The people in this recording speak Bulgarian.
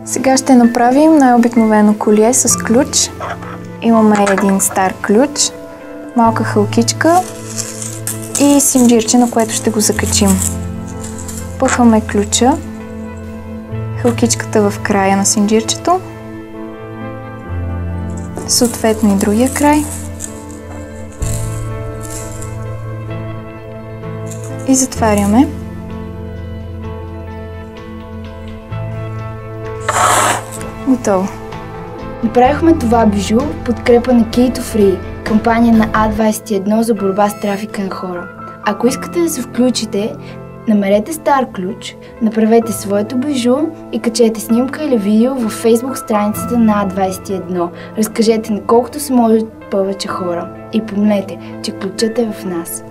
Сега ще направим най-обикновено колие с ключ. Имаме един стар ключ, малка хълкичка и синджирче, на което ще го закачим. Пъхваме ключа, хълкичката в края на синджирчето, съответно и другия край. И затваряме. Готово. Направихме това бижу в подкрепа на Key to Free, кампания на А21 за борба с трафика на хора. Ако искате да се включите, намерете стар ключ, направете своето бижу и качете снимка или видео във Facebook страницата на А21. Разкажете на колкото се може повече хора. И помнете, че ключът е в нас.